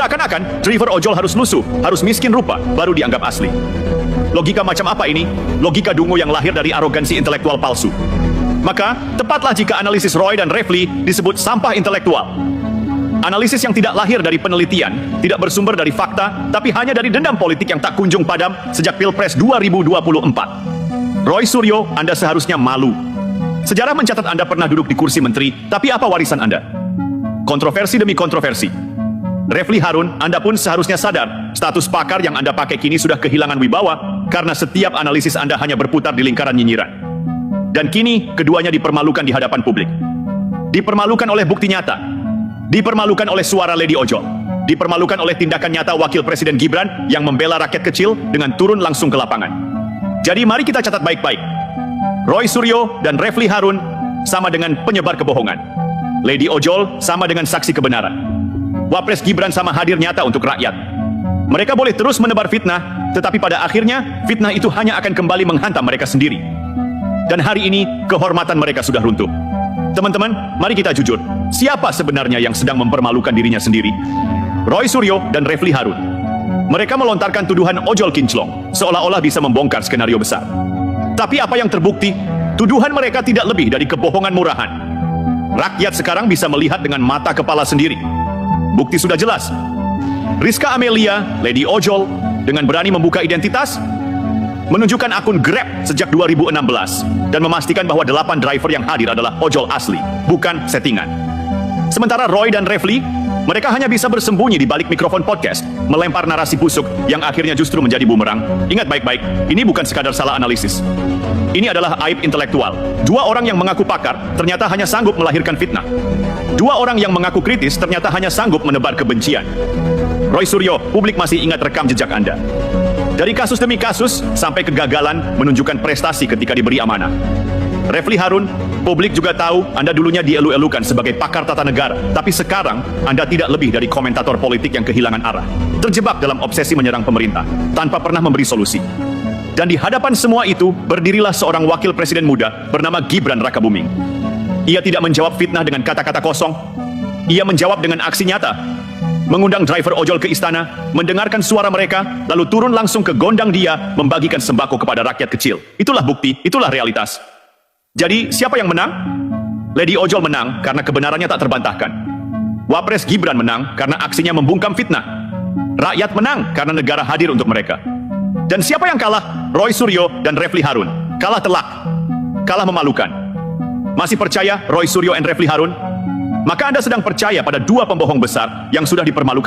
Seakan-akan driver ojol harus lusuh, harus miskin rupa, baru dianggap asli. Logika macam apa ini? Logika dungu yang lahir dari arogansi intelektual palsu. Maka, tepatlah jika analisis Roy dan Refli disebut sampah intelektual. Analisis yang tidak lahir dari penelitian, tidak bersumber dari fakta, tapi hanya dari dendam politik yang tak kunjung padam sejak Pilpres 2024. Roy Suryo, Anda seharusnya malu. Sejarah mencatat Anda pernah duduk di kursi menteri, tapi apa warisan Anda? Kontroversi demi kontroversi. Refli Harun, Anda pun seharusnya sadar, status pakar yang Anda pakai kini sudah kehilangan wibawa, karena setiap analisis Anda hanya berputar di lingkaran nyinyiran. Dan kini, keduanya dipermalukan di hadapan publik. Dipermalukan oleh bukti nyata. Dipermalukan oleh suara Lady Ojol. Dipermalukan oleh tindakan nyata Wakil Presiden Gibran yang membela rakyat kecil dengan turun langsung ke lapangan. Jadi mari kita catat baik-baik. Roy Suryo dan Refli Harun sama dengan penyebar kebohongan. Lady Ojol sama dengan saksi kebenaran. Wapres Gibran sama hadir nyata untuk rakyat. Mereka boleh terus menebar fitnah, tetapi pada akhirnya fitnah itu hanya akan kembali menghantam mereka sendiri. Dan hari ini kehormatan mereka sudah runtuh. Teman-teman, mari kita jujur. Siapa sebenarnya yang sedang mempermalukan dirinya sendiri? Roy Suryo dan Refli Harun. Mereka melontarkan tuduhan ojol kinclong, seolah-olah bisa membongkar skenario besar. Tapi apa yang terbukti? Tuduhan mereka tidak lebih dari kebohongan murahan. Rakyat sekarang bisa melihat dengan mata kepala sendiri. Bukti sudah jelas. Rizka Amelia, Lady Ojol, dengan berani membuka identitas, menunjukkan akun Grab sejak 2016 dan memastikan bahwa 8 driver yang hadir adalah ojol asli, bukan settingan. Sementara Roy dan Refli, mereka hanya bisa bersembunyi di balik mikrofon podcast, melempar narasi busuk yang akhirnya justru menjadi bumerang. Ingat baik-baik, ini bukan sekadar salah analisis. Ini adalah aib intelektual. 2 orang yang mengaku pakar ternyata hanya sanggup melahirkan fitnah. 2 orang yang mengaku kritis ternyata hanya sanggup menebar kebencian. Roy Suryo, publik masih ingat rekam jejak Anda. Dari kasus demi kasus, sampai kegagalan menunjukkan prestasi ketika diberi amanah. Refli Harun, publik juga tahu Anda dulunya dielu-elukan sebagai pakar tata negara, tapi sekarang Anda tidak lebih dari komentator politik yang kehilangan arah, terjebak dalam obsesi menyerang pemerintah, tanpa pernah memberi solusi. Dan di hadapan semua itu, berdirilah seorang wakil presiden muda bernama Gibran Rakabuming. Ia tidak menjawab fitnah dengan kata-kata kosong, ia menjawab dengan aksi nyata. Mengundang driver ojol ke istana, mendengarkan suara mereka, lalu turun langsung ke gondang dia, membagikan sembako kepada rakyat kecil. Itulah bukti, itulah realitas. Jadi, siapa yang menang? Lady Ojol menang karena kebenarannya tak terbantahkan. Wapres Gibran menang karena aksinya membungkam fitnah. Rakyat menang karena negara hadir untuk mereka. Dan siapa yang kalah? Roy Suryo dan Refli Harun. Kalah telak. Kalah memalukan. Masih percaya Roy Suryo dan Refli Harun? Maka Anda sedang percaya pada 2 pembohong besar yang sudah dipermalukan